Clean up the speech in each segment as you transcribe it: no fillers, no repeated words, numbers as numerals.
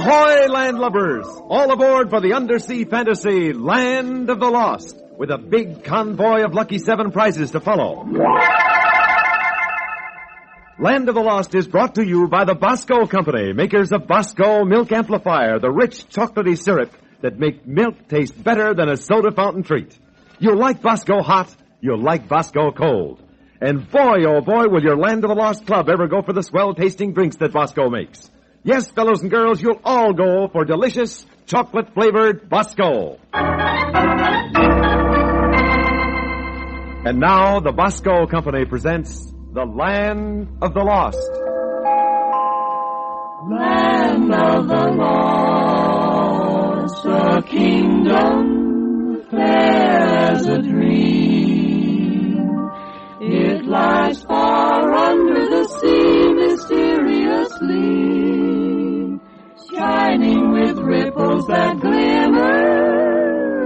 Ahoy, landlubbers! All aboard for the undersea fantasy Land of the Lost, with a big convoy of lucky 7 prizes to follow. Land of the Lost is brought to you by the Bosco Company, makers of Bosco Milk Amplifier, the rich chocolatey syrup that make milk taste better than a soda fountain treat. You'll like Bosco hot, you'll like Bosco cold. And boy, oh boy, will your Land of the Lost Club ever go for the swell-tasting drinks that Bosco makes. Yes, fellows and girls, you'll all go for delicious, chocolate-flavored Bosco. And now, the Bosco Company presents The Land of the Lost. Land of the Lost, a kingdom fair as a dream. It lies far under the sea mysteriously, shining with ripples that glimmer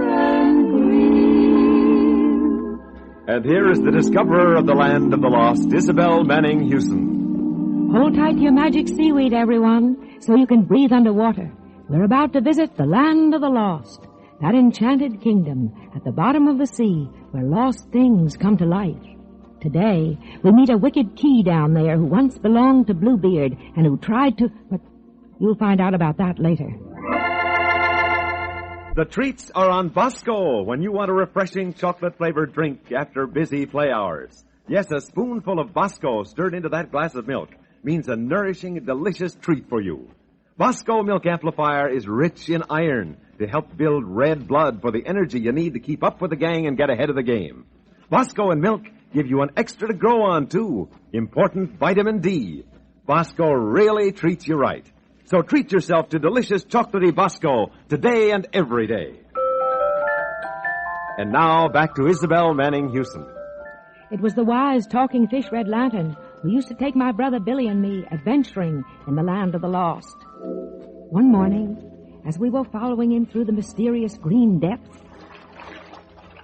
and gleam. And here is the discoverer of the Land of the Lost, Isabel Manning Hewson. Hold tight to your magic seaweed, everyone, so you can breathe underwater. We're about to visit the Land of the Lost, that enchanted kingdom at the bottom of the sea where lost things come to life. Today, we meet a wicked key down there who once belonged to Bluebeard and who tried to... But you'll find out about that later. The treats are on Bosco when you want a refreshing chocolate-flavored drink after busy play hours. Yes, a spoonful of Bosco stirred into that glass of milk means a nourishing and delicious treat for you. Bosco Milk Amplifier is rich in iron to help build red blood for the energy you need to keep up with the gang and get ahead of the game. Bosco and milk give you an extra to grow on, too. Important vitamin D. Bosco really treats you right. So treat yourself to delicious chocolatey Bosco today and every day. And now, back to Isabel Manning Hewson. It was the wise talking fish Red Lantern who used to take my brother Billy and me adventuring in the Land of the Lost. One morning, as we were following him through the mysterious green depths...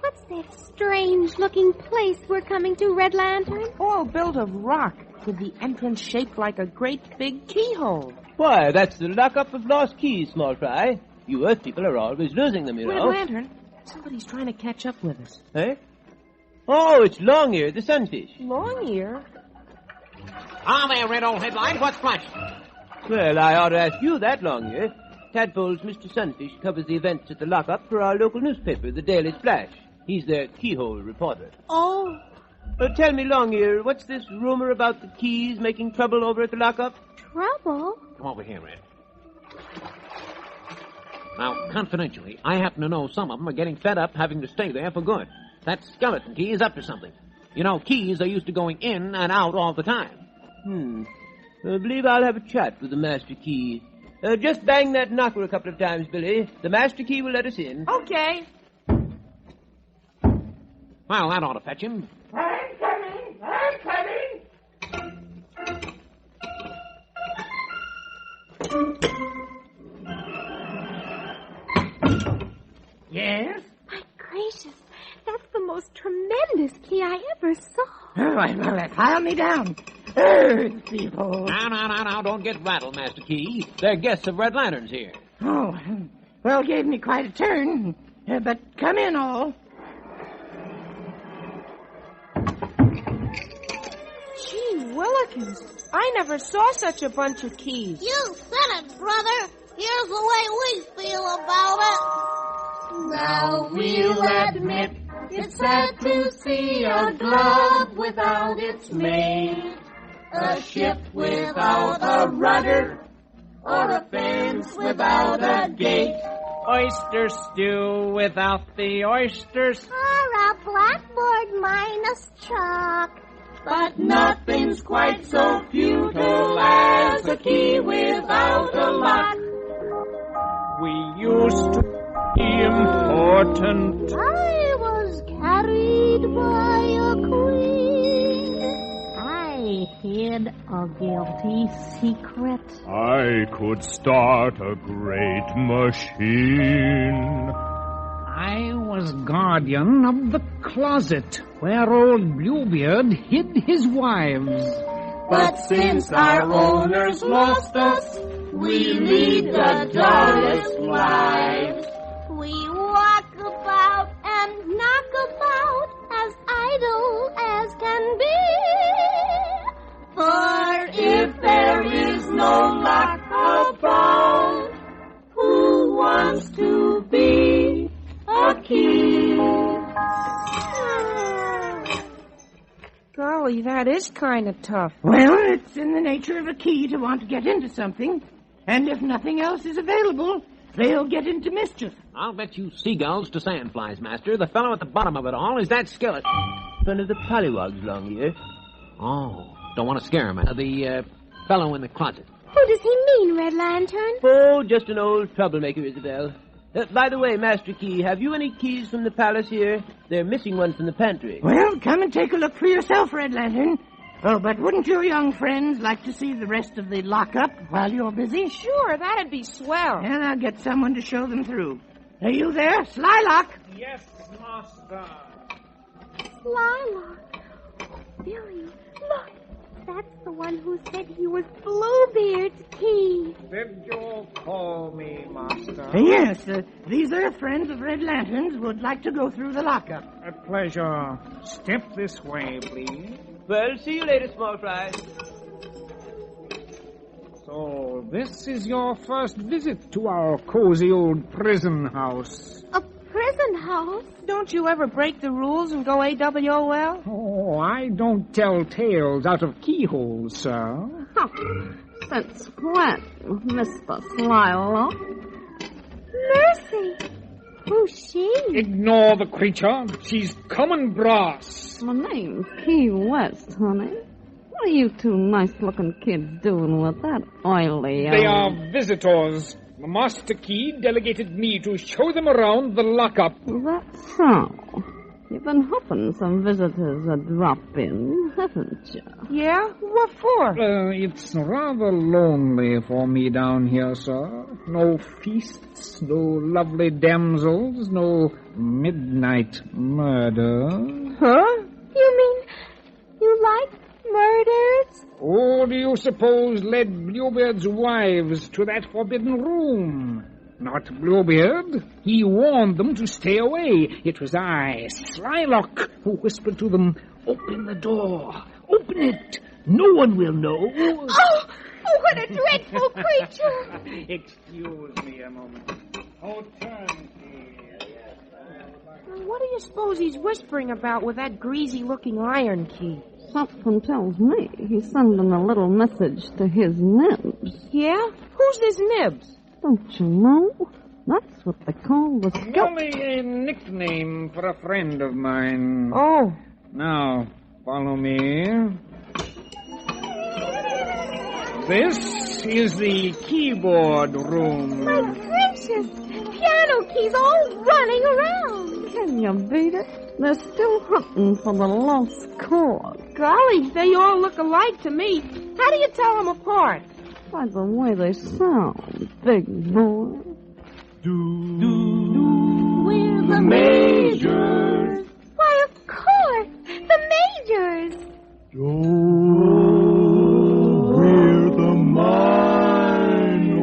What's that strange-looking place we're coming to, Red Lantern? All built of rock, with the entrance shaped like a great big keyhole. Why, that's the lockup of lost keys, small fry. You Earth people are always losing them, you Red know. Lantern, somebody's trying to catch up with us. Eh? Oh, it's Longear, the sunfish. Longear? Ah, there, red old headline. What's flashing? Well, I ought to ask you that, Longear. Tadpole's Mr. Sunfish covers the events at the lockup for our local newspaper, the Daily Splash. He's their keyhole reporter. Oh. Tell me, Longear, what's this rumor about the keys making trouble over at the lockup? Trouble? Come over here, Red. Now, confidentially, I happen to know some of them are getting fed up having to stay there for good. That skeleton key is up to something. You know, keys are used to going in and out all the time. I believe I'll have a chat with the master key. Just bang that knocker a couple of times, Billy. The master key will let us in. Okay. Well, that ought to fetch him. I'm coming! I'm coming! Yes? My gracious, that's the most tremendous key I ever saw. All right, pile me down. Earth people. Now, don't get rattled, Master Key. They're guests of Red Lanterns here. Oh, well, gave me quite a turn. But come in, all. Gee willikins, I never saw such a bunch of keys. You said it, brother. Here's the way we feel about it. Now we'll admit it's sad to see a glove without its mate, a ship without a rudder, or a fence without a gate. Oyster stew without the oysters. Or a blackboard minus chalk. But nothing's quite so futile as a key without a lock. We used to be important. I was carried by a queen. I hid a guilty secret. I could start a great machine. I was guardian of the closet where old Bluebeard hid his wives. But since our owners lost us, We lead the dullest lives. We walk about and knock about as idle as can be. For if there is no luck about, who wants to be a key? Golly, that is kind of tough. Well, it's in the nature of a key to want to get into something. And if nothing else is available, they'll get into mischief. I'll bet you seagulls to sandflies, Master. The fellow at the bottom of it all is that skillet. One of the pollywogs along here. Oh, don't want to scare him. The fellow in the closet. Who does he mean, Red Lantern? Oh, just an old troublemaker, Isabel. By the way, Master Key, have you any keys from the palace here? They're missing one from the pantry. Well, come and take a look for yourself, Red Lantern. Oh, but wouldn't your young friends like to see the rest of the lockup while you're busy? Sure, that'd be swell. And I'll get someone to show them through. Are you there, Slylock? Yes, Master. Slylock. Billy, look. That's the one who said he was Bluebeard's key. Did you call me, Master? Yes, these are friends of Red Lantern's would like to go through the lockup. A pleasure. Step this way, please. Well, see you later, small fry. So, this is your first visit to our cozy old prison house. A prison house? Don't you ever break the rules and go AWOL? Oh, I don't tell tales out of keyholes, sir. Since when, Mr. Slylock? Mercy. Who's she? Ignore the creature. She's common brass. My name's Key West, honey. What are you two nice-looking kids doing with that oily... They are visitors. Master Key delegated me to show them around the lockup. That's so. You've been hoping some visitors would drop in, haven't you? Yeah? What for? It's rather lonely for me down here, sir. No feasts, no lovely damsels, no midnight murder. Huh? You mean you like murders? Who do you suppose led Bluebeard's wives to that forbidden room? Not Bluebeard. He warned them to stay away. It was I, Slylock, who whispered to them, "Open the door. Open it. No one will know." Oh, what a dreadful creature. Excuse me a moment. Oh, turn, please. What do you suppose he's whispering about with that greasy-looking iron key? Something tells me he's sending a little message to his nibs. Yeah? Who's this Nibs? Don't you know? That's what they call the Only a nickname for a friend of mine. Oh. Now, follow me. This is the keyboard room. My gracious. Piano keys all running around. Can you beat it? They're still hunting for the lost chord. Golly, they all look alike to me. How do you tell them apart? By the way they sound, big boy. We're the Majors. Why, of course. The Majors. We're the Minors.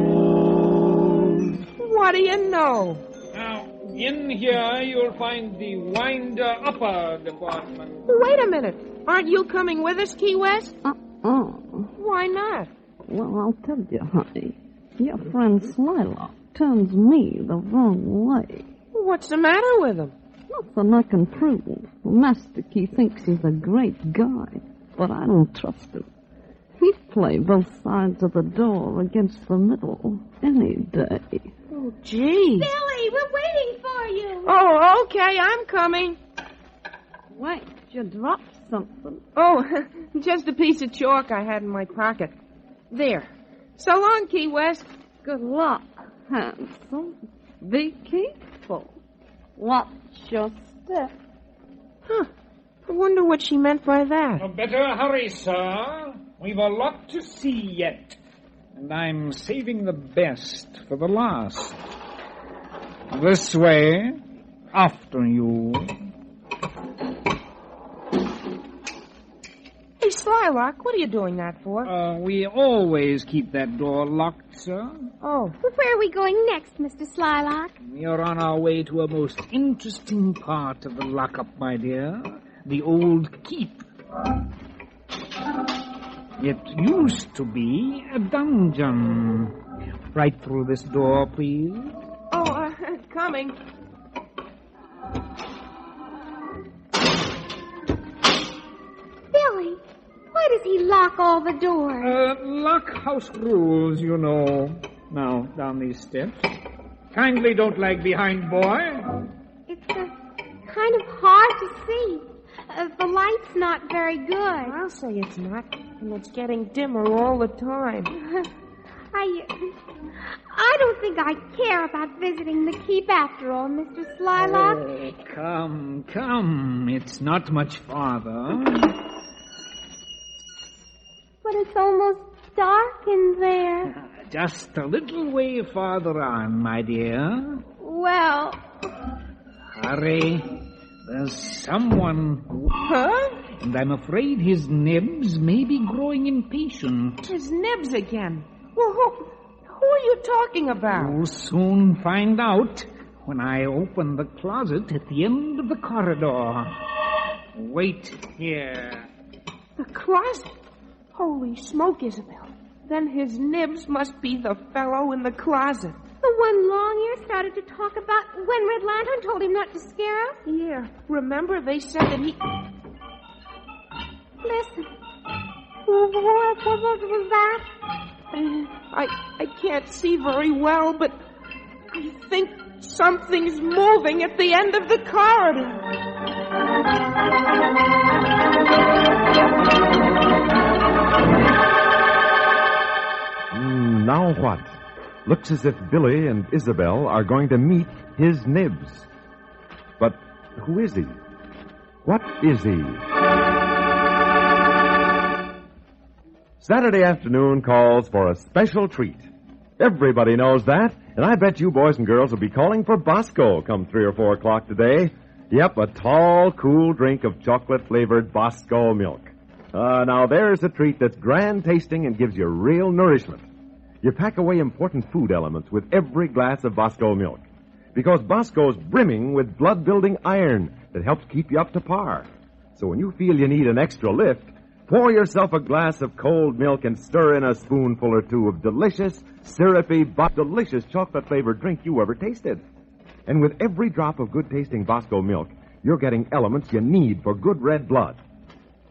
What do you know? Now, in here you'll find the winder-upper department. Wait a minute. Aren't you coming with us, Key West? Why not? Well, I'll tell you, honey. Your friend Slylock turns me the wrong way. What's the matter with him? Nothing I can prove. Master Key thinks he's a great guy, but I don't trust him. He'd play both sides of the door against the middle any day. Oh, gee. Billy, we're waiting for you. Oh, okay, I'm coming. Wait, you dropped something. Oh, just a piece of chalk I had in my pocket. There. So long, Key West. Good luck, handsome. Be careful. Watch your step. Huh. I wonder what she meant by that. Better hurry, sir. We've a lot to see yet. And I'm saving the best for the last. This way. After you. Hey, Slylock, what are you doing that for? We always keep that door locked, sir. Oh. Where are we going next, Mr. Slylock? We are on our way to a most interesting part of the lockup, my dear. The old keep. It used to be a dungeon. Right through this door, please. Oh, coming. Billy, why does he lock all the doors? Lock house rules, you know. Now, down these steps. Kindly don't lag behind, boy. It's kind of hard to see. The light's not very good. I'll say it's not, and it's getting dimmer all the time. I don't think I care about visiting the keep after all, Mr. Slylock. Oh, come. It's not much farther. But it's almost dark in there. Just a little way farther on, my dear. Well... Hurry. There's someone. Huh? And I'm afraid his nibs may be growing impatient. His nibs again. Well, who are you talking about? You'll soon find out when I open the closet at the end of the corridor. Wait here. The closet? Holy smoke, Isabel. Then his nibs must be the fellow in the closet. The one Long-Ear started to talk about when Red Lantern told him not to scare us? Yeah. Remember they said that he... Listen. What was that? I can't see very well, but I think something's moving at the end of the corridor. Now what? Looks as if Billy and Isabel are going to meet his nibs. But who is he? What is he? Saturday afternoon calls for a special treat. Everybody knows that, and I bet you boys and girls will be calling for Bosco come 3 or 4 o'clock today. Yep, a tall, cool drink of chocolate-flavored Bosco milk. Now there's a treat that's grand tasting and gives you real nourishment. You pack away important food elements with every glass of Bosco milk, because Bosco's brimming with blood-building iron that helps keep you up to par. So when you feel you need an extra lift, pour yourself a glass of cold milk and stir in a spoonful or two of delicious, syrupy, delicious chocolate-flavored drink you ever tasted. And with every drop of good-tasting Bosco milk, you're getting elements you need for good red blood.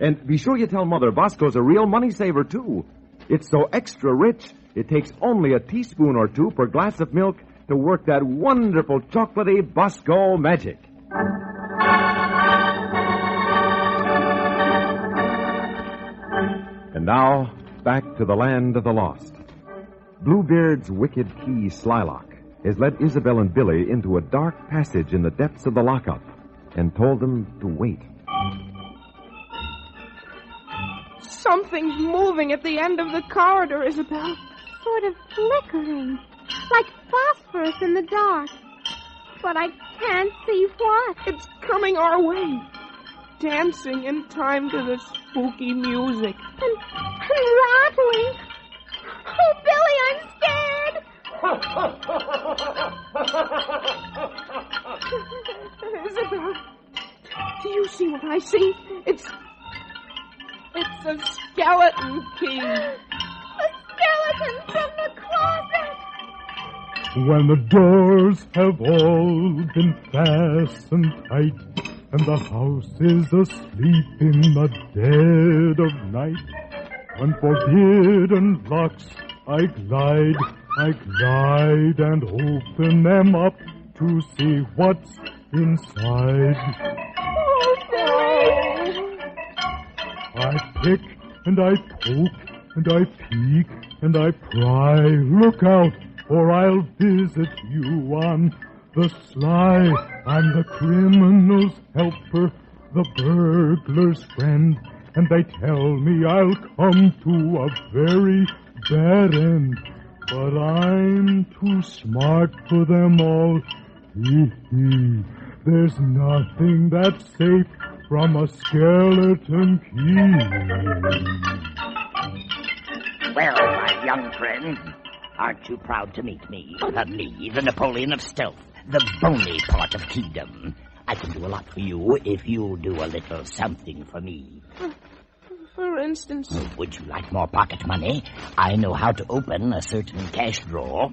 And be sure you tell Mother Bosco's a real money-saver, too. It's so extra rich, it takes only a teaspoon or two per glass of milk to work that wonderful chocolatey Bosco magic. And now, back to the land of the lost. Bluebeard's wicked key, Slylock, has led Isabel and Billy into a dark passage in the depths of the lockup and told them to wait. Something's moving at the end of the corridor, Isabel. Sort of flickering, like phosphorus in the dark. But I can't see what. It's coming our way, dancing in time to the spooky music. And rattling. Oh, Billy, I'm scared. Isabel, do you see what I see? It's a skeleton key. A skeleton from the closet. When the doors have all been fastened tight, and the house is asleep in the dead of night, when forbidden locks I glide and open them up to see what's inside. Oh, Billy! I pick and I poke and I peek and I pry. Look out, or I'll visit you on the sly. I'm the criminal's helper, the burglar's friend, and they tell me I'll come to a very bad end. But I'm too smart for them all. Hee hee. There's nothing that's safe from a skeleton key. Well, my young friend, aren't you proud to meet me? Me, the Napoleon of stealth, the bony part of kingdom. I can do a lot for you if you'll do a little something for me. For instance? Would you like more pocket money? I know how to open a certain cash drawer.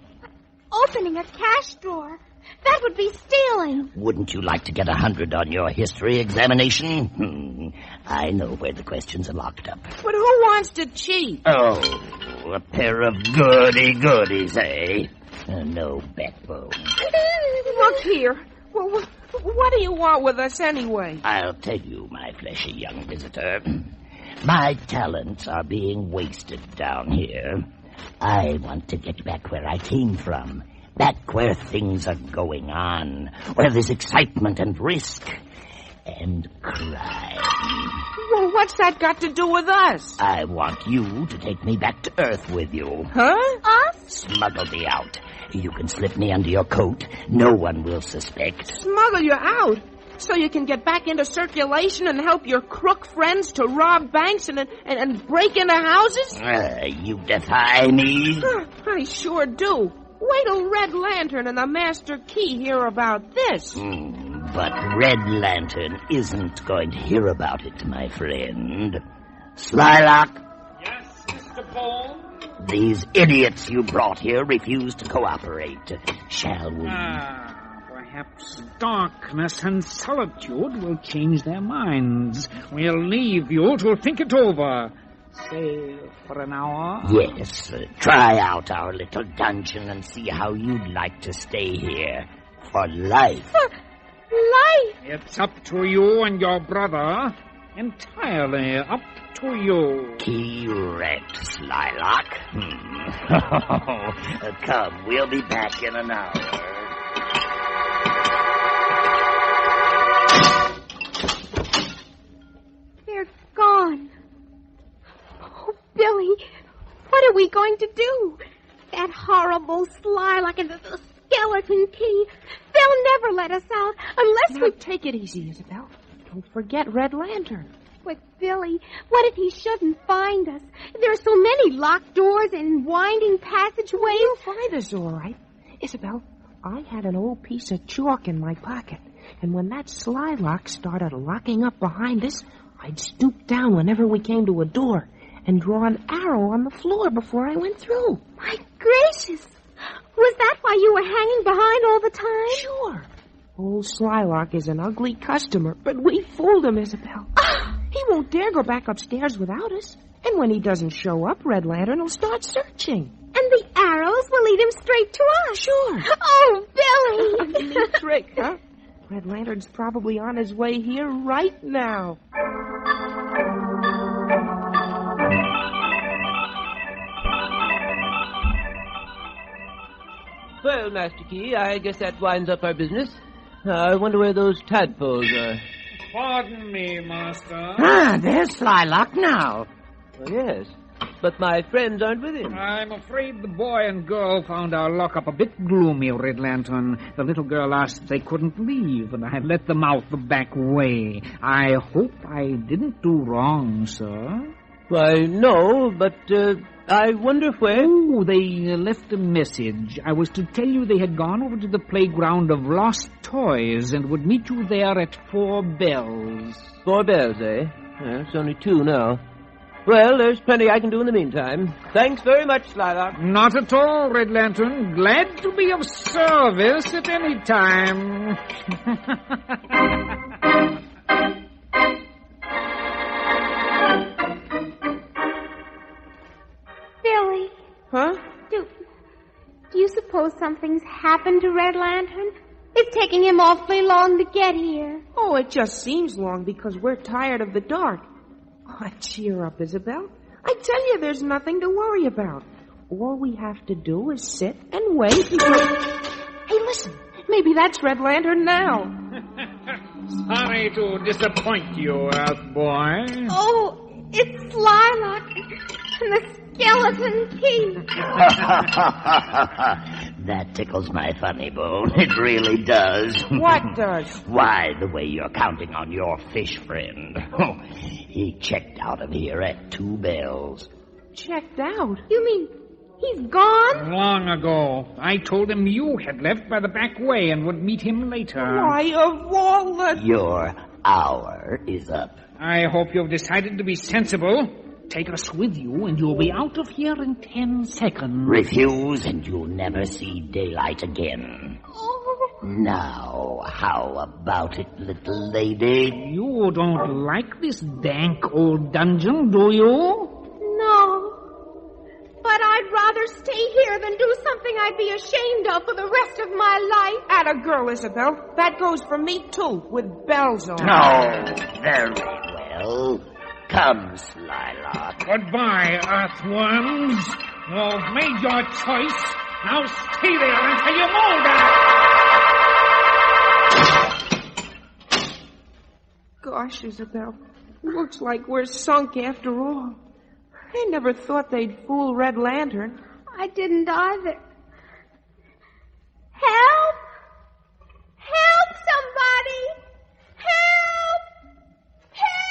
Opening a cash drawer? That would be stealing. Wouldn't you like to get 100 on your history examination? I know where the questions are locked up. But who wants to cheat? Oh, a pair of goody-goodies, eh? No backbone. Look here. Well, what do you want with us anyway? I'll tell you, my fleshy young visitor. My talents are being wasted down here. I want to get back where I came from. Back where things are going on. Where there's excitement and risk. And crime. Well, what's that got to do with us? I want you to take me back to Earth with you. Huh? Us? Smuggle me out. You can slip me under your coat. No one will suspect. Smuggle you out? So you can get back into circulation and help your crook friends to rob banks and break into houses? You defy me? I sure do. Wait till Red Lantern and the Master Key hear about this. But Red Lantern isn't going to hear about it, my friend. Slylock? Yes, Mr. Paul? These idiots you brought here refuse to cooperate. Shall we? Perhaps darkness and solitude will change their minds. We'll leave you to think it over. Say, for an hour? Yes, try out our little dungeon and see how you'd like to stay here. For life. For life? It's up to you and your brother. Entirely up to you. Key wrecked, Slylock. Come, we'll be back in an hour. They're gone. Oh, Billy, what are we going to do? That horrible Slylock and the skeleton Key. They'll never let us out unless we... Take it easy, Isabel. Don't forget Red Lantern. But, Billy, what if he shouldn't find us? There are so many locked doors and winding passageways. You'll find us all right. Isabel, I had an old piece of chalk in my pocket, and when that Slylock started locking up behind us, I'd stoop down whenever we came to a door and draw an arrow on the floor before I went through. My gracious! Was that why you were hanging behind all the time? Sure. Old Slylock is an ugly customer, but we fooled him, Isabel. He won't dare go back upstairs without us. And when he doesn't show up, Red Lantern will start searching. And the arrows will lead him straight to us. Sure. Oh, Billy! Neat trick, huh? Red Lantern's probably on his way here right now. Well, Master Key, I guess that winds up our business. I wonder where those tadpoles are. Pardon me, Master. There's Slylock now. Well, yes, but my friends aren't with him. I'm afraid the boy and girl found our lockup a bit gloomy, Red Lantern. The little girl asked if they couldn't leave, and I let them out the back way. I hope I didn't do wrong, sir. Why, no, but I wonder where... Oh, they left a message. I was to tell you they had gone over to the playground of lost toys and would meet you there at 4 bells. 4 bells, eh? It's only 2 now. Well, there's plenty I can do in the meantime. Thanks very much, Slylock. Not at all, Red Lantern. Glad to be of service at any time. Billy. Huh? Do you suppose something's happened to Red Lantern? It's taking him awfully long to get here. Oh, it just seems long because we're tired of the dark. Oh, cheer up, Isabel. I tell you, there's nothing to worry about. All we have to do is sit and wait until... Hey, listen. Maybe that's Red Lantern now. Sorry to disappoint you, Earth boy. Oh, it's Slylock and the skeleton Key. That tickles my funny bone. It really does. What does? Why, the way you're counting on your fish friend. Oh, he checked out of here at 2 bells. Checked out? You mean he's gone? Long ago. I told him you had left by the back way and would meet him later. Why, of all the... Your hour is up. I hope you've decided to be sensible. Take us with you, and you'll be out of here in 10 seconds. Refuse, and you'll never see daylight again. Oh. Now, how about it, little lady? You don't like this dank old dungeon, do you? No. But I'd rather stay here than do something I'd be ashamed of for the rest of my life. Atta girl, Isabel. That goes for me, too, with bells on. Oh, very well. Come, Slylock. Goodbye, earthworms. You've made your choice. Now stay there until you mold out. Gosh, Isabel. Looks like we're sunk after all. I never thought they'd fool Red Lantern. I didn't either. Help! Help, somebody! Help! Help!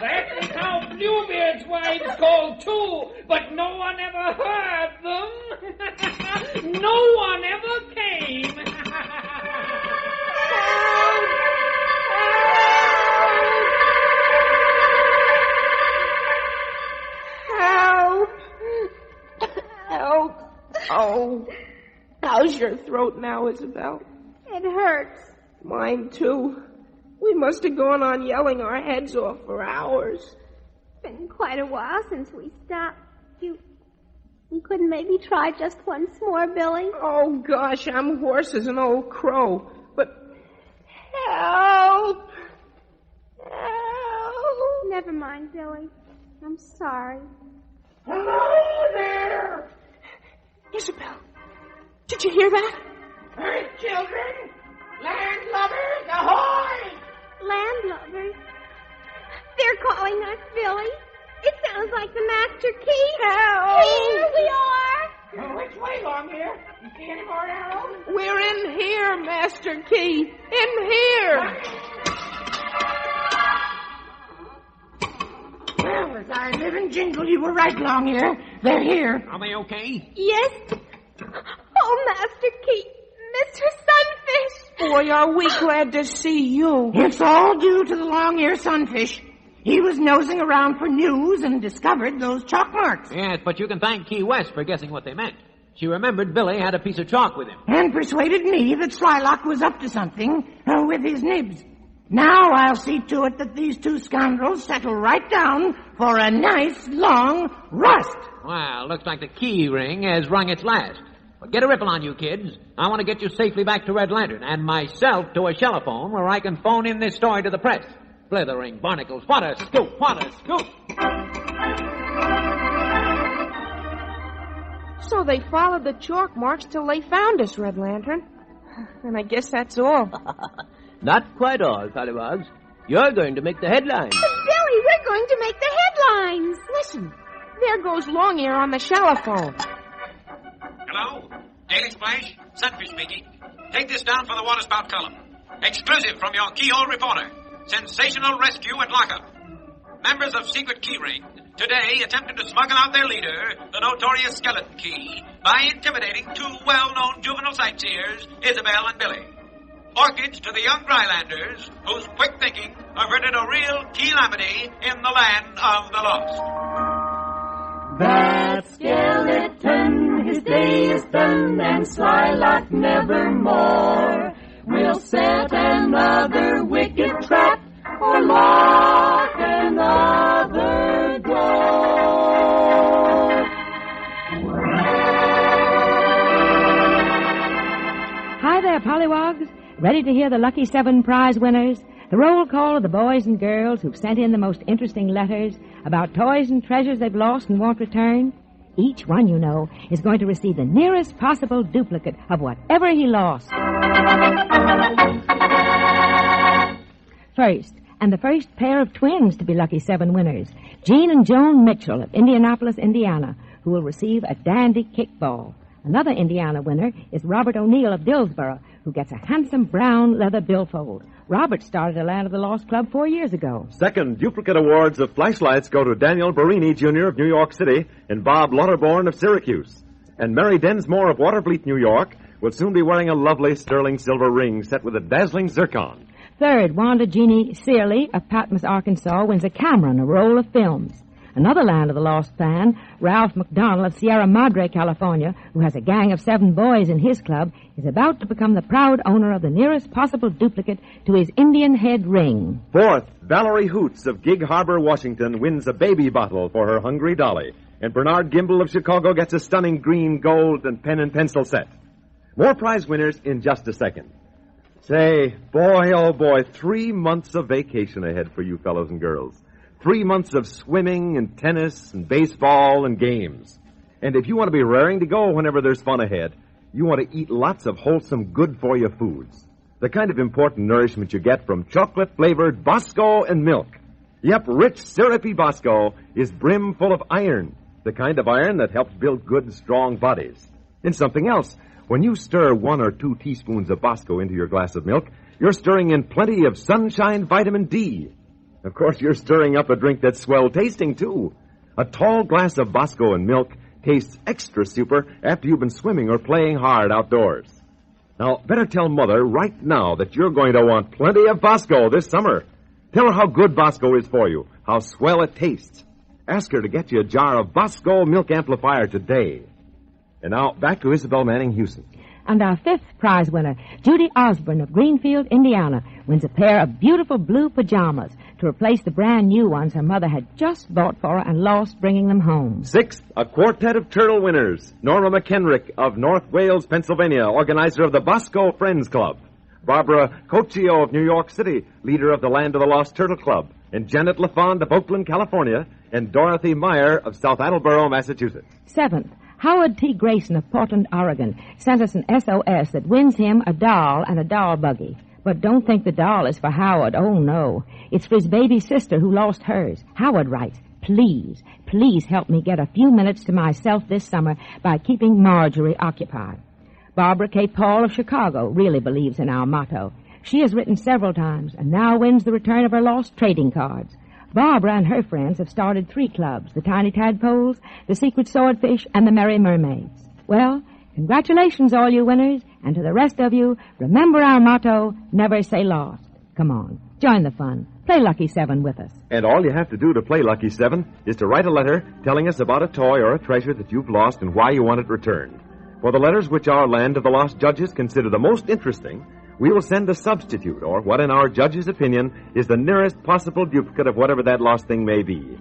That is how Bluebeard's wives called too, but no one ever heard them. No one ever came. Help! Help! Oh, how's your throat now, Isabel? It hurts. Mine, too. We must have gone on yelling our heads off for hours. It's been quite a while since we stopped. You couldn't maybe try just once more, Billy? Oh, gosh, I'm hoarse as an old crow. But help! Help! Never mind, Billy. I'm sorry. Hello there! Isabel, did you hear that? Earth children, landlubbers, ahoy! Landlubbers? They're calling us, Billy. It sounds like the Master Key. Help! Here we are. Oh, which way, Longhair? You see any more arrows? We're in here, Master Key. In here. Well, as I live and jingle, you were right, Longhair. They're here. Are they okay? Yes. Oh, Master Key. Mr. Sunfish. Boy, are we glad to see you. It's all due to the long-eared sunfish. He was nosing around for news and discovered those chalk marks. Yes, but you can thank Key West for guessing what they meant. She remembered Billy had a piece of chalk with him. And persuaded me that Slylock was up to something with his nibs. Now I'll see to it that these 2 scoundrels settle right down for a nice, long rust. Well, looks like the key ring has rung its last. But get a ripple on you, kids. I want to get you safely back to Red Lantern, and myself to a telephone where I can phone in this story to the press. Blithering barnacles, what a scoop, what a scoop! So they followed the chalk marks till they found us, Red Lantern. And I guess that's all. Not quite all, Pollywogs. You're going to make the headlines. Billy, we're going to make the headlines. Listen, there goes Longear on the telephone. Hello? Daily Splash? Sunfish speaking. Take this down for the waterspout column. Exclusive from your keyhole reporter. Sensational rescue at Lockup. Members of Secret Key Ring today attempted to smuggle out their leader, the notorious Skeleton Key, by intimidating 2 well-known juvenile sightseers, Isabel and Billy. Orchids to the young Drylanders, whose quick thinking averted a real calamity in the land of the lost. That skeleton, his day is done, and Slylock nevermore will set another wicked trap or lock another door. Hi there, Pollywogs. Ready to hear the Lucky 7 prize winners? The roll call of the boys and girls who've sent in the most interesting letters about toys and treasures they've lost and won't return. Each one, you know, is going to receive the nearest possible duplicate of whatever he lost. First, and the first pair of twins to be Lucky 7 winners, Jean and Joan Mitchell of Indianapolis, Indiana, who will receive a dandy kickball. Another Indiana winner is Robert O'Neill of Dillsboro, who gets a handsome brown leather billfold. Robert started a Land of the Lost Club 4 years ago. Second duplicate awards of flashlights go to Daniel Barini, Jr. of New York City and Bob Lauterborn of Syracuse. And Mary Densmore of Watervliet, New York, will soon be wearing a lovely sterling silver ring set with a dazzling zircon. Third, Wanda Jeannie Searly of Patmos, Arkansas, wins a camera and a roll of films. Another Land of the Lost fan, Ralph McDonald of Sierra Madre, California, who has a gang of 7 boys in his club, is about to become the proud owner of the nearest possible duplicate to his Indian head ring. Fourth, Valerie Hoots of Gig Harbor, Washington, wins a baby bottle for her hungry dolly. And Bernard Gimble of Chicago gets a stunning green, gold, and pen and pencil set. More prize winners in just a second. Say, boy, oh boy, 3 months of vacation ahead for you fellows and girls. 3 months of swimming and tennis and baseball and games. And if you want to be raring to go whenever there's fun ahead, you want to eat lots of wholesome, good-for-you foods. The kind of important nourishment you get from chocolate-flavored Bosco and milk. Yep, rich, syrupy Bosco is brim full of iron. The kind of iron that helps build good, strong bodies. And something else. When you stir 1 or 2 teaspoons of Bosco into your glass of milk, you're stirring in plenty of sunshine vitamin D. Of course, you're stirring up a drink that's swell tasting, too. A tall glass of Bosco and milk tastes extra super after you've been swimming or playing hard outdoors. Now, better tell Mother right now that you're going to want plenty of Bosco this summer. Tell her how good Bosco is for you, how swell it tastes. Ask her to get you a jar of Bosco Milk Amplifier today. And now, back to Isabel Manning Houston. And our 5th prize winner, Judy Osborne of Greenfield, Indiana, wins a pair of beautiful blue pajamas to replace the brand new ones her mother had just bought for her and lost bringing them home. 6th, a quartet of turtle winners. Norma McHenrick of North Wales, Pennsylvania, organizer of the Bosco Friends Club. Barbara Cochio of New York City, leader of the Land of the Lost Turtle Club. And Janet LaFond of Oakland, California. And Dorothy Meyer of South Attleboro, Massachusetts. 7th, Howard T. Grayson of Portland, Oregon, sent us an SOS that wins him a doll and a doll buggy. But don't think the doll is for Howard. Oh, no. It's for his baby sister who lost hers. Howard writes, please help me get a few minutes to myself this summer by keeping Marjorie occupied. Barbara K. Paul of Chicago really believes in our motto. She has written several times and now wins the return of her lost trading cards. Barbara and her friends have started 3 clubs, the Tiny Tadpoles, the Secret Swordfish, and the Merry Mermaids. Well, congratulations, all you winners, and to the rest of you, remember our motto, never say lost. Come on, join the fun. Play Lucky 7 with us. And all you have to do to play Lucky 7 is to write a letter telling us about a toy or a treasure that you've lost and why you want it returned. For the letters which our Land of the Lost judges consider the most interesting, we will send a substitute, or what in our judge's opinion is the nearest possible duplicate of whatever that lost thing may be.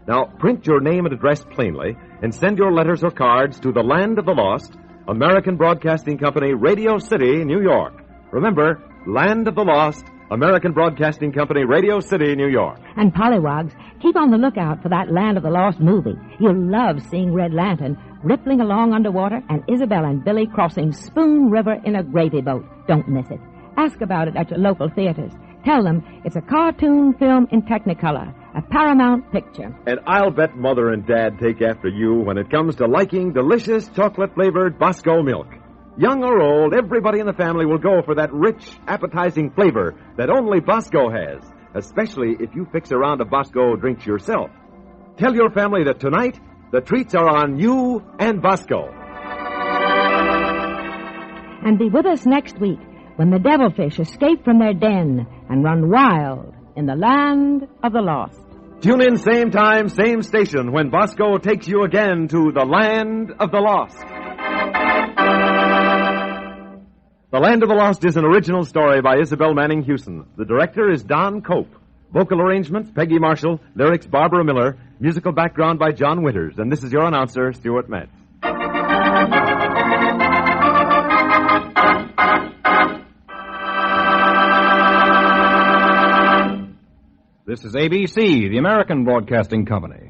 Now, print your name and address plainly, and send your letters or cards to the Land of the Lost, American Broadcasting Company, Radio City, New York. Remember, Land of the Lost, American Broadcasting Company, Radio City, New York. And Pollywogs, keep on the lookout for that Land of the Lost movie. You'll love seeing Red Lantern rippling along underwater and Isabel and Billy crossing Spoon River in a gravy boat. Don't miss it. Ask about it at your local theaters. Tell them it's a cartoon film in Technicolor, a Paramount picture. And I'll bet Mother and Dad take after you when it comes to liking delicious chocolate-flavored Bosco milk. Young or old, everybody in the family will go for that rich, appetizing flavor that only Bosco has, especially if you fix a round of Bosco drinks yourself. Tell your family that tonight, the treats are on you and Bosco. And be with us next week when the devilfish escape from their den and run wild in the Land of the Lost. Tune in same time, same station when Bosco takes you again to the Land of the Lost. The Land of the Lost is an original story by Isabel Manning Houston. The director is Don Cope. Vocal arrangements, Peggy Marshall. Lyrics, Barbara Miller. Musical background by John Winters. And this is your announcer, Stuart Metz. This is ABC, the American Broadcasting Company.